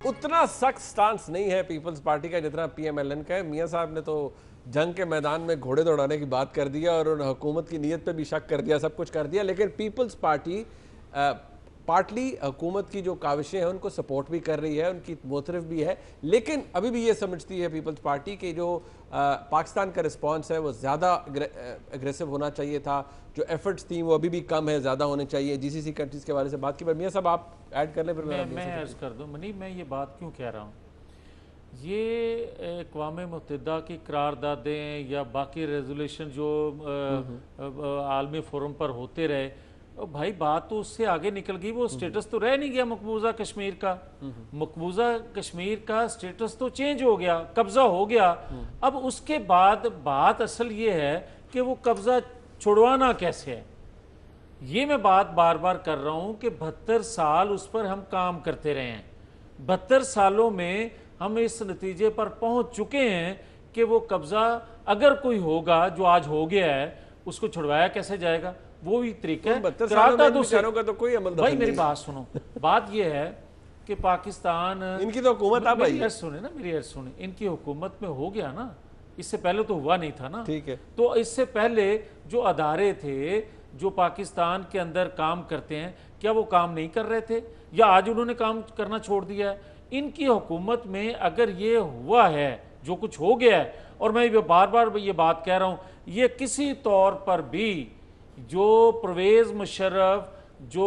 उतना सख्त स्टांस नहीं है पीपल्स पार्टी का जितना पीएमएलएन का है। मियां साहब ने तो जंग के मैदान में घोड़े दौड़ाने की बात कर दिया और हुकूमत की नीयत पे भी शक कर दिया, सब कुछ कर दिया। लेकिन पीपल्स पार्टी पार्टली हुकूमत की जो काविशें हैं उनको सपोर्ट भी कर रही है, उनकी मोतरफ भी है। लेकिन अभी भी ये समझती है पीपल्स पार्टी कि जो पाकिस्तान का रिस्पांस है वो ज़्यादा एग्रेसिव होना चाहिए था, जो एफर्ट्स थी वो अभी भी कम है, ज़्यादा होने चाहिए। जीसीसी कंट्रीज़ के बारे से बात की, पर मियां साहब आप ऐड कर लें फिर मैं अर्ज़ कर दूँ मनी, मैं ये बात क्यों कह रहा हूँ। ये अक़वाम मुत्तहिदा की करारदादें या बाकी रेजोल्यूशन जो आलमी फोरम पर होते रहे, भाई बात तो उससे आगे निकल गई। वो स्टेटस तो रह नहीं गया मकबूजा कश्मीर का। मकबूजा कश्मीर का स्टेटस तो चेंज हो गया, कब्जा हो गया। अब उसके बाद बात असल ये है कि वो कब्जा छुड़वाना कैसे है। ये मैं बात बार बार कर रहा हूं कि 72 साल उस पर हम काम करते रहे हैं। 72 सालों में हम इस नतीजे पर पहुंच चुके हैं कि वो कब्जा अगर कोई होगा, जो आज हो गया है, उसको छुड़वाया कैसे जाएगा। वो ही तरीका है। तो कोई अमल भाई मेरी बात सुनो, बात ये है कि पाकिस्तान, इनकी तो हुकूमत आप मेरी अर्ज सुने ना, मेरी अर्ज सुने, इनकी हुकूमत में हो गया ना, इससे पहले तो हुआ नहीं था ना। ठीक है। तो इससे पहले जो अदारे थे जो पाकिस्तान के अंदर काम करते हैं, क्या वो काम नहीं कर रहे थे या आज उन्होंने काम करना छोड़ दिया है। इनकी हुकूमत में अगर ये हुआ है, जो कुछ हो गया है, और मैं बार बार ये बात कह रहा हूँ, ये किसी तौर पर भी जो परवेज़ मुशर्रफ, जो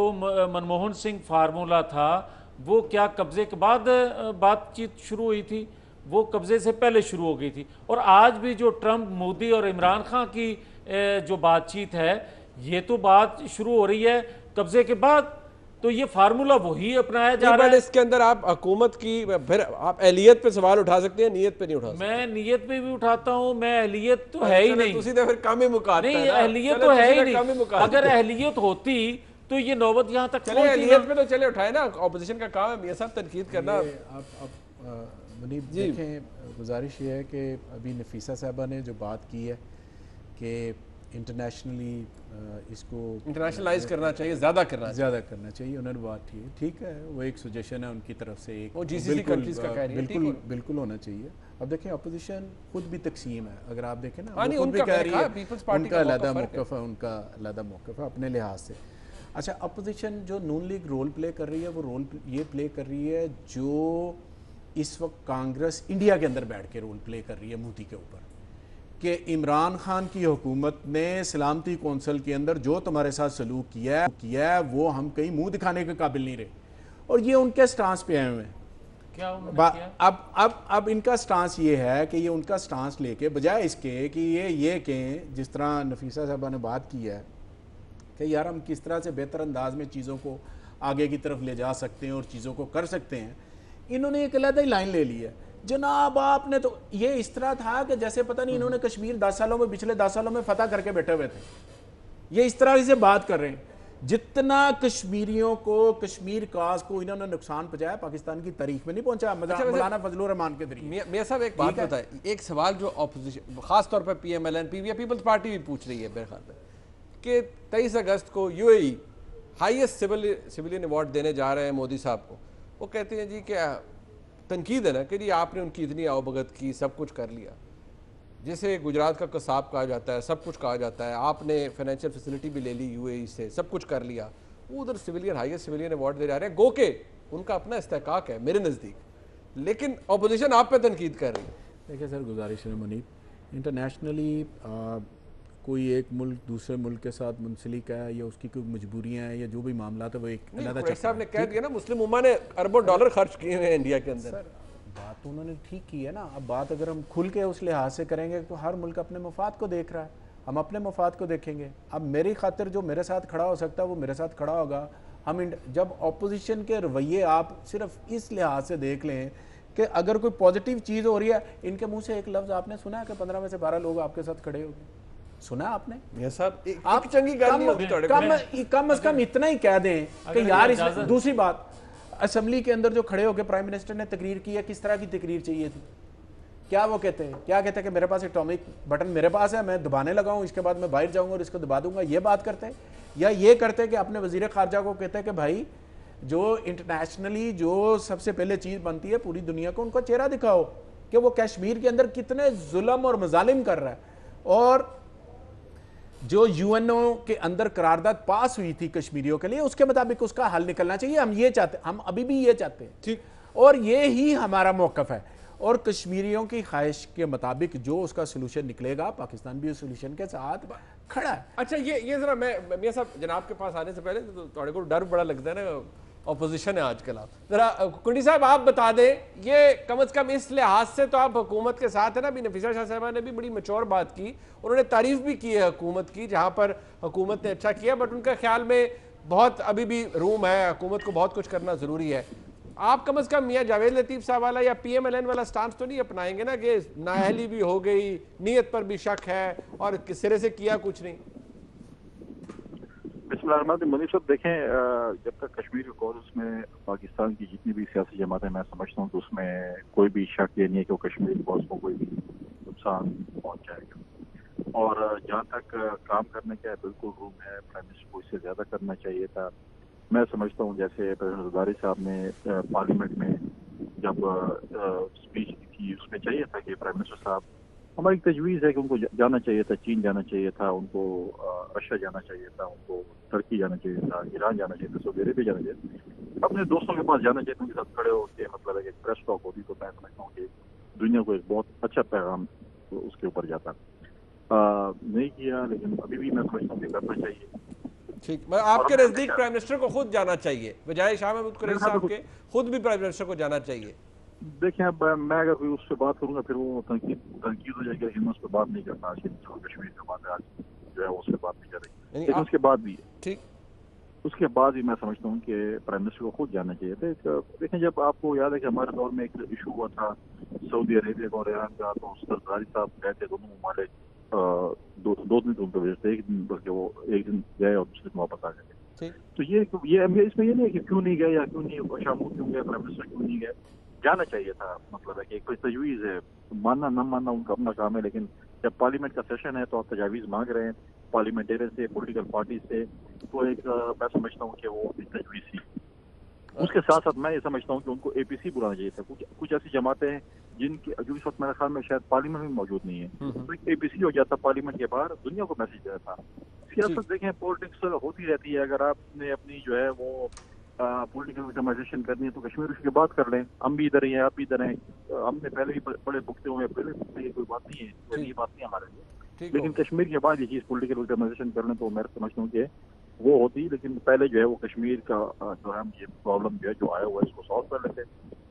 मनमोहन सिंह फार्मूला था, वो क्या कब्जे के बाद बातचीत शुरू हुई थी, वो कब्जे से पहले शुरू हो गई थी। और आज भी जो ट्रंप, मोदी और इमरान खान की जो बातचीत है, ये तो बात शुरू हो रही है कब्जे के बाद। तो ये फार्मूला वही अपनाया जा रहा है। इसके अंदर आप हुकूमत की, फिर आप अहलियत पे सवाल उठा सकते हैं, नीयत पे नहीं उठा सकते। मैं नीयत पे भी उठाता हूं, मैं अहलियत तो है ही नहीं। फिर काम ही मुकाता नहीं, है ना। अहलियत तो है ही नहीं। अगर अहलियत होती तो ये नौबत यहाँ तक चले अहलियत पे तो चले उठाए ना, ऑपोजिशन का काम है मियां साहब तनकीद करना। आप मुनीब देखें, गुजारिश ये है कि अभी नफीसा साहबा ने जो बात की है कि इंटरनेशनली इसको इंटरनेशनलाइज करना चाहिए, ज़्यादा करना चाहिए, उन्होंने बात की, ठीक है, वो एक सजेशन है उनकी तरफ से, एक वो जीसीसी कंट्रीज का कह रही है, बिल्कुल होना चाहिए। अब देखें अपोजिशन खुद भी तकसीम है, अगर आप देखें ना, वो खुद भी कह रही है उनका अलग मौक़िफ़ है, उनका अलग मौक़िफ़ है अपने लिहाज से। अच्छा, अपोजिशन जो नून लीग रोल प्ले कर रही है, वो रोल ये प्ले कर रही है जो इस वक्त कांग्रेस इंडिया के अंदर बैठ के रोल प्ले कर रही है मोदी के ऊपर, कि इमरान खान की हुकूमत ने सलामती कौंसिल के अंदर जो तुम्हारे साथ सलूक किया है वो हम कहीं मुंह दिखाने के काबिल नहीं रहे, और ये उनके स्टांस पे आए हुए हैं। क्या किया? अब इनका स्टांस ये है कि ये उनका स्टांस लेके, बजाय इसके कि ये कहें, जिस तरह नफीसा साहबा ने बात की है कि यार हम किस तरह से बेहतर अंदाज में चीज़ों को आगे की तरफ ले जा सकते हैं और चीज़ों को कर सकते हैं, इन्होंने एक अलग ही लाइन ले ली है। जनाब आपने तो ये इस तरह था कि जैसे पता नहीं इन्होंने कश्मीर 10 सालों में, पिछले 10 सालों में फतह करके बैठे हुए थे। ये इस तरह से बात कर रहे हैं, जितना कश्मीरियों को, कश्मीर काज को इन्होंने नुकसान पहुंचाया, पाकिस्तान की तारीख में नहीं पहुंचा। मौलाना फजलुर रहमान के जरिए। मियां साहब एक बात बताएं, एक सवाल जो ऑपोजिशन खास तौर पर पीएमएलएन या पीपल्स पार्टी भी पूछ रही है मेरे ख्याल में, कि 23 अगस्त को यूएई हाईएस्ट सिविलियन अवार्ड देने जा रहे हैं मोदी साहब को। वो कहते हैं जी क्या तनकीद है ना कि जी आपने उनकी इतनी आवभगत की, सब कुछ कर लिया, जैसे गुजरात का कसाब कहा जाता है, सब कुछ कहा जाता है, आपने फाइनेंशियल फैसिलिटी भी ले ली यूएई से, सब कुछ कर लिया, वो उधर हाईएस्ट सिविलियन अवार्ड दे जा रहे हैं, गो के उनका अपना इस्तेकाक है मेरे नज़दीक, लेकिन अपोजिशन आप पे तनकीद कर रही है। देखिए सर, गुजारिश है मुनीब, इंटरनेशनली कोई एक मुल्क दूसरे मुल्क के साथ मुंसलिक है या उसकी कोई मजबूरियां हैं या जो भी मामला है, वो एक साहब ने कह दिया ना, मुस्लिम उम्मा ने अरबों डॉलर खर्च किए हैं इंडिया के अंदर। सर बात तो उन्होंने ठीक की है ना। अब बात अगर हम खुल के उस लिहाज से करेंगे तो हर मुल्क अपने मफाद को देख रहा है, हम अपने मफाद को देखेंगे। अब मेरी खातिर जो मेरे साथ खड़ा हो सकता है वो मेरे साथ खड़ा होगा। हम जब अपोजिशन के रवैये आप सिर्फ इस लिहाज से देख लें कि अगर कोई पॉजिटिव चीज़ हो रही है, इनके मुँह से एक लफ्ज़ आपने सुना है कि 15 में से 12 लोग आपके साथ खड़े हो गए, सुना आपने? आप चंगी कम अज कम इतना ही कह दें कि यार दूसरी बात, असेंबली के अंदर जो खड़े होकर प्राइम मिनिस्टर ने तकरीर की है, किस तरह की तकरीर चाहिए थी? क्या वो कहते हैं, क्या कहते हैं कि मेरे पास एटॉमिक बटन मेरे पास है, मैं दबाने लगाऊं, इसके बाद मैं बाहर जाऊंगा और इसको दबा दूंगा, ये बात करते हैं? या ये करते हैं कि अपने वजीर खारजा को कहते हैं कि भाई जो इंटरनेशनली जो सबसे पहले चीज बनती है पूरी दुनिया को उनको चेहरा दिखाओ कि वो कश्मीर के अंदर कितने जुल्म और मजालिम कर रहा है। और जो यूएनओ के अंदर करारदाद पास हुई थी कश्मीरियों के लिए उसके मुताबिक उसका हल निकलना चाहिए। हम ये चाहते, हम अभी भी ये चाहते हैं, ठीक, और ये ही हमारा मौकफ है। और कश्मीरियों की ख्वाहिश के मुताबिक जो उसका सोल्यूशन निकलेगा, पाकिस्तान भी उस सोल्यूशन के साथ खड़ा है। अच्छा, ये जरा मैं मियां साहब जनाब के पास आने से पहले तो थोड़े को डर बड़ा लगता है ना, ऑपोजिशन है आजकल। आप जरा कुंडी साहब आप बता दें, ये कम से कम इस लिहाज से तो आप हुकूमत के साथ है ना। अभी नफीसा शाह साहबा ने भी बड़ी मैच्योर बात की, उन्होंने तारीफ भी की है हुकूमत की, जहां पर हुकूमत ने अच्छा किया, बट उनका ख्याल में बहुत अभी भी रूम है, हुकूमत को बहुत कुछ करना जरूरी है। आप कम से कम मियां जावेद लतीफ साहब वाला या PMLN वाला स्टांस तो नहीं अपनाएंगे ना कि नाअहली भी हो गई, नीयत पर भी शक है और किस सिरे से किया कुछ नहीं? मनीष साहब देखें, जब तक कश्मीर के कॉज में पाकिस्तान की जितनी भी सियासी जमातें, मैं समझता हूँ कि उसमें कोई भी शक ये नहीं है कि वो कश्मीर कॉज को कोई भी नुकसान पहुंचाएगा। और जहाँ तक काम करने का बिल्कुल रूम है, प्राइम मिनिस्टर को इससे ज्यादा करना चाहिए था। मैं समझता हूँ जैसे प्रेसिडेंट ज़रदारी साहब ने पार्लियामेंट में जब स्पीच दी थी, उसमें चाहिए था कि प्राइम मिनिस्टर साहब, हमारी तजवीज़ है कि उनको जाना चाहिए था, चीन जाना चाहिए था, उनको रशिया जाना चाहिए था, उनको तुर्की जाना चाहिए था, ईरान जाना चाहिए था, सऊदी अरेबिया जाना चाहिए था, अपने दोस्तों के पास जाना चाहिए था, उनके साथ खड़े होकर मतलब एक प्रेस टॉक होती तो मैं समझता हूँ कि दुनिया को एक बहुत अच्छा पैगाम उसके ऊपर जाता। नहीं किया, लेकिन अभी भी मैं समझता हूँ कि करना चाहिए। ठीक, मैं आपके नजदीक प्राइम मिनिस्टर को खुद जाना चाहिए बजाय शाह महमूद कुरैशी साहब के, खुद भी प्राइम मिनिस्टर को जाना चाहिए? देखें, अब मैं अगर कोई उससे बात करूंगा फिर वो तनकीद हो जाएगी, लेकिन उस पर बात नहीं करना। आज कश्मीर का बात है, आज जो है उससे बात नहीं करेंगे। लेकिन उसके बाद भी ठीक, उसके बाद भी मैं समझता हूँ कि प्राइम मिनिस्टर को खुद जाना चाहिए था। देखें, जब आपको याद है कि हमारे दौर में एक इशू हुआ था सऊदी अरेबिया और ईरान का, तो ज़रदारी साहब गए थे, दोनों ममालिक दो दिन उनको भेजते, एक दिन बल्कि वो एक दिन गए और दूसरे दिन वापस आ गए। तो ये इसमें ये नहीं है कि क्यों नहीं गए या क्यों नहीं शाह महमूद क्यों गए, प्राइम मिनिस्टर क्यों नहीं गए, जाना चाहिए था। मतलब है कि कोई तजवीज़ है, मानना न मानना उनका अपना काम है, लेकिन जब पार्लियामेंट का सेशन है तो आप तजावीज़ मांग रहे हैं पार्लियामेंटेरियन से, पॉलिटिकल पार्टी से, तो एक मैं समझता हूँ कि वो तजवीज़ थी। उसके साथ साथ मैं ये समझता हूँ कि उनको APC बुलाना चाहिए था। कुछ ऐसी जमातें हैं जिनकी जो इस वक्त मेरे ख्याल में शायद पार्लियामेंट में मौजूद नहीं है, तो एक APC हो जाता पार्लियामेंट के बाहर, दुनिया को मैसेज देना था। सियासत देखें, पॉलिटिक्स होती रहती है, अगर आपने अपनी जो है वो पॉलिटिकल विक्टिमाइजेशन करनी है तो कश्मीर की बात कर लें। हम भी इधर हैं, आप भी इधर हैं, हमने पहले भी बड़े भुगते हुए, पहले कोई बात नहीं है, कोई बात नहीं हमारे लिए। लेकिन कश्मीर के बाद ये चीज़ पॉलिटिकल विक्टिमाइजेशन कर लें तो मैं समझता हूँ कि वो होती, लेकिन पहले जो है वो कश्मीर का जो है ये प्रॉब्लम जो है जो आया हुआ है इसको सॉल्व कर लेते,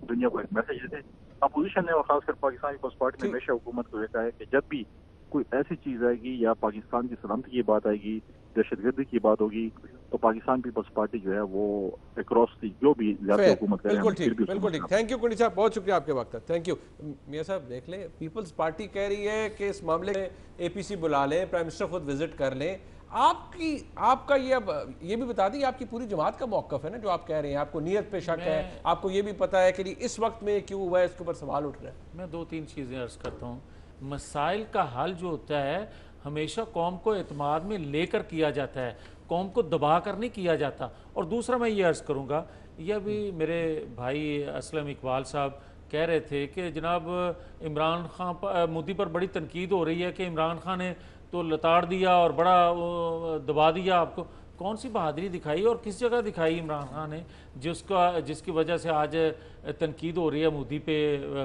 दुनिया को एक मैसेज देते। अपोजिशन ने और खासकर पाकिस्तान पीपल्स पार्टी ने हमेशा हुकूमत को देखा है कि जब भी कोई ऐसी चीज आएगी या पाकिस्तान की सलामती की बात आएगी, दहशतगर्दी की बात होगी, तो पाकिस्तान पीपल्स पार्टी जो है वो अक्रॉस जो भी हुकूमत करे। बिल्कुल ठीक। थैंक यू कुंडी साहब, बहुत शुक्रिया आपके वक्त। Thank you. मियां साहब देख लें, पीपल्स पार्टी कह रही है कि इस मामले में APC बुला लें, प्राइम मिनिस्टर खुद विजिट कर लें। आपका ये अब ये भी बता दी, आपकी पूरी जमात का मौकफ है ना जो आप कह रहे हैं, आपको नीयत पे शक है, आपको ये भी पता है कि इस वक्त में क्यों हुआ है, इसके ऊपर सवाल उठ रहा है। मैं 2-3 चीज़ें अर्ज करता हूँ। मसाइल का हल जो होता है हमेशा कौम को एतमाद में लेकर किया जाता है, कौम को दबा कर नहीं किया जाता। और दूसरा मैं ये अर्ज़ करूँगा, यह भी मेरे भाई असलम इकबाल साहब कह रहे थे कि जनाब इमरान खान मोदी पर बड़ी तनकीद हो रही है कि इमरान खान ने तो लताड़ दिया और बड़ा दबा दिया। आपको कौन सी बहादुरी दिखाई और किस जगह दिखाई इमरान खान ने जिसकी वजह से आज तनकीद हो रही है मोदी पे,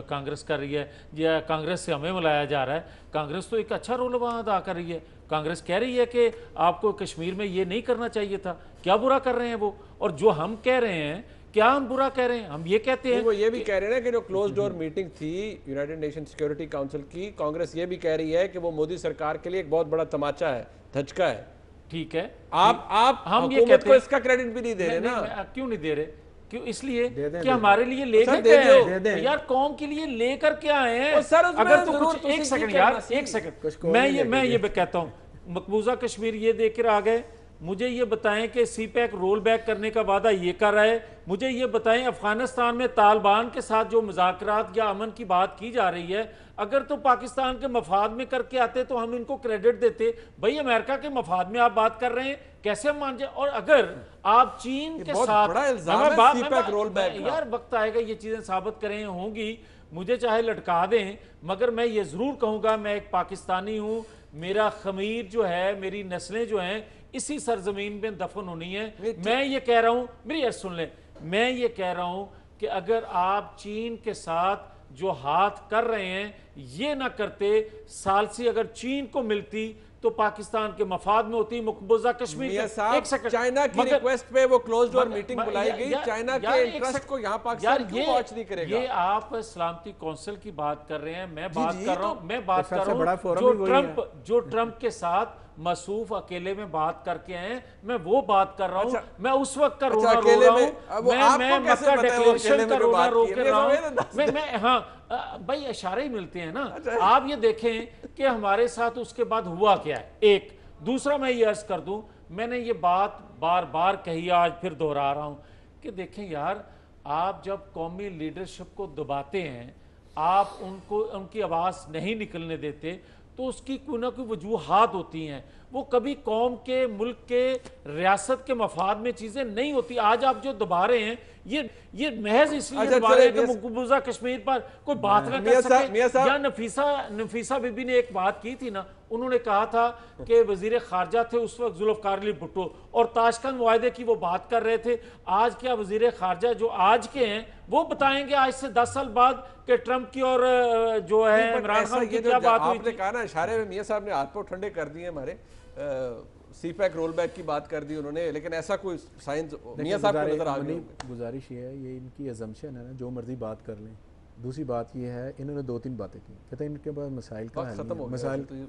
कांग्रेस कर रही है या कांग्रेस से हमें मिलाया जा रहा है। कांग्रेस तो एक अच्छा रोल वहाँ अदा कर रही है। कांग्रेस कह रही है कि आपको कश्मीर में ये नहीं करना चाहिए था, क्या बुरा कर रहे हैं वो? और जो हम कह रहे हैं, क्या हम बुरा कह रहे हैं? हम ये कहते हैं, वो ये भी कह रहे हैं ना कि जो क्लोज डोर मीटिंग थी यूनाइटेड नेशन सिक्योरिटी काउंसिल की, कांग्रेस ये भी कह रही है कि वो मोदी सरकार के लिए एक बहुत बड़ा तमाचा है, धचका है। ठीक है, आप हम ये कहते को इसका क्रेडिट भी नहीं दे रहे ना। क्यों नहीं दे रहे? क्यों? इसलिए कि हमारे लिए लेकर के आए यार, कौम के लिए लेकर के आए हैं। अगर तो कुछ एक सेकंड यार, एक सेकंड, मैं ये कहता हूँ, मकबूजा कश्मीर ये देकर आ गए, मुझे ये बताएं कि CPEC रोल बैक करने का वादा ये कर रहा है। मुझे ये बताएं अफगानिस्तान में तालिबान के साथ जो मुज़ाकरात या अमन की बात की जा रही है, अगर तो पाकिस्तान के मफाद में करके आते तो हम इनको क्रेडिट देते। भाई अमेरिका के मफाद में आप बात कर रहे हैं, कैसे हम मान जाए? और अगर आप चीन के बहुत साथ बड़ा इल्जाम है सीपैक रोलबैक का। यार वक्त आएगा ये चीजें साबित करें होंगी, मुझे चाहे लटका दें, मगर मैं ये जरूर कहूंगा मैं एक पाकिस्तानी हूं, मेरा खमीर जो है, मेरी नस्लें जो हैं इसी सरजमीन में दफन होनी है। मैं ये कह रहा हूं, मेरी अर्ज सुन लें, मैं ये कह रहा हूं कि अगर आप चीन के साथ जो हाथ कर रहे हैं ये ना करते, सालसी अगर चीन को मिलती तो पाकिस्तान के मफाद में होती मकबूजा कश्मीर। एक सेकंड, चाइना की रिक्वेस्ट पे वो क्लोज डोर मीटिंग बुलाई गई, चाइना के इंटरेस्ट को यहां पाकिस्तान क्यों वॉच नहीं करेगा? ये आप सलामती काउंसिल की बात कर रहे हैं, मैं बात कर रहा हूं, मैं बात कर बड़ा रहा फोरम हूं जो ट्रंप के साथ मसूफ अकेले में बात करके हैं, मैं वो बात कर रहा हूं। मैं उस वक्त का रोना रो रहा हूं, मैं मक्का डिक्लेरेशन का रोना रो के रहा हूं। मैं हाँ भाई इशारे ही मिलते हैं ना। आप ये देखें कि हमारे साथ उसके बाद हुआ क्या है। एक दूसरा मैं ये अर्ज कर दूं, मैंने ये बात बार बार कही, आज फिर दोहरा रहा हूं कि देखें यार, आप जब कौमी लीडरशिप को दबाते हैं, आप उनको उनकी आवाज नहीं निकलने देते, तो उसकी कोई ना कोई वजूहात होती हैं। वो कभी कौम के, मुल्क के, रियासत के मफाद में चीजें नहीं होती। आज आप जो दबा रहे हैं ये महज इसलिए दबा रहे हैं कि मकबूजा कश्मीर पर कोई बात ना कर सके। या नफीसा बीबी ने एक बात की थी ना, उन्होंने कहा था कि वजीर खारजा थे उस वक्त जुल्फकार अली भुट्टो और ताशकंद मुआहदे की वो बात कर रहे थे। आज क्या वजीर खारजा जो आज के हैं वो बताएंगे आज से 10 साल बाद कि ट्रंप की और जो है इमरान खान की क्या बात हुई? आपने कहा ना इशारे में मियां साहब ने हाथ पांव ठंडे कर दिए हमारे, सीपैक रोलबैक की बात कर दी उन्होंने, लेकिन ऐसा कोई साइंस मियां साहब को नजर आ गई? गुजारिश ये है, ये इनकी अजम्पशन है ना, जो मर्जी बात कर लें। दूसरी बात ये है, इन्होंने 2-3 बातें की, कहते हैं इनके पास मसाइल का हल नहीं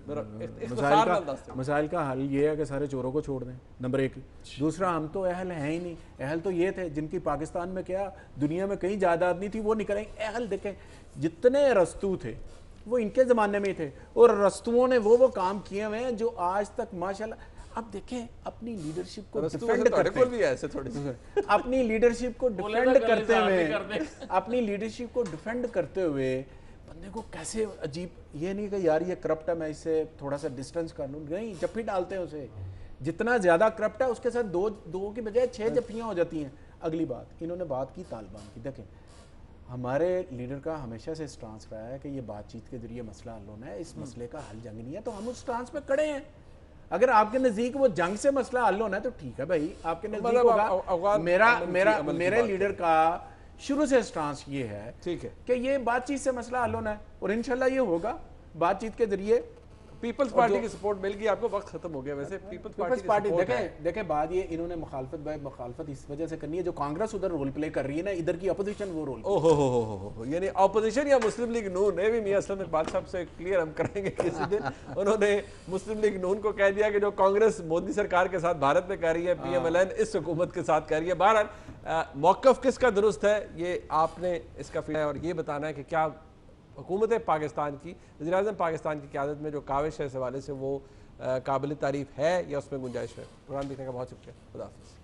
है। मसाइल का हल ये है कि सारे चोरों को छोड़ दें, नंबर 1। दूसरा, हम तो अहल हैं ही नहीं। अहल तो ये थे जिनकी पाकिस्तान में क्या दुनिया में कहीं जायदाद नहीं थी, वो निकलें। अहल देखें, जितने रस्तू थे वो इनके ज़माने में ही थे, और रस्तुओं ने वो काम किए हुए हैं जो आज तक माशाल्लाह। अब देखें, अपनी लीडरशिप को डिफेंड करते हुए, ऐसे थोड़ी अपनी लीडरशिप को डिफेंड करते हुए, अपनी लीडरशिप को डिफेंड करते हुए बंदे को कैसे अजीब, ये नहीं कि यार ये करप्ट है मैं इससे थोड़ा सा डिस्टेंस कर लूँ, नहीं, जफ्फी डालते हैं उसे। जितना ज्यादा करप्ट है उसके साथ दो की बजाय 6 जफ्फियां हो जाती हैं। अगली बात, इन्होंने बात की तालिबान की। देखें, हमारे लीडर का हमेशा से स्टांस रहा है कि ये बातचीत के जरिए मसला हल होना है, इस मसले का हल जंग नहीं है, तो हम उस स्टांस पे खड़े हैं। अगर आपके नजदीक वो जंग से मसला हल होना है तो ठीक है भाई, आपके नजदीक होगा। मेरे लीडर का शुरू से स्टांस ये है, ठीक है, कि ये बातचीत से मसला हल होना है, और इंशाल्लाह ये होगा बातचीत के जरिए। पीपल्स पार्टी की सपोर्ट मिल गई आपको, वक्त खत्म हो गया। वैसे पीपल्स पार्टी देखें बात ये, इन्होंने मुखालफत इस वजह से करनी है, जो कांग्रेस उधर रोल प्ले कर रही है ना, इधर की अपोजिशन वो रोल। ओहो, यानी अपोजिशन या मुस्लिम लीग नून ने भी मियां असलम इकबाल साहब से क्लियर हम करेंगे किसी दिन। उन्होंने मुस्लिम लीग नून को कह दिया कि जो कांग्रेस मोदी सरकार के साथ भारत में कर रही है, PMLN इस हुकूमत के साथ कर रही है। बहरहाल मौक़िफ़ किसका दुरुस्त है ये आपने इसका फीडबैक और ये बताना है कि क्या हुकूमत पाकिस्तान की, वज़ीर-ए-आज़म पाकिस्तान की क़यादत में जो काविश है इस हवाले से वो काबिल तारीफ़ है या उसमें गुंजाइश है। प्रोग्राम देखने का बहुत शुक्रिया। खुदा हाफ़िज़।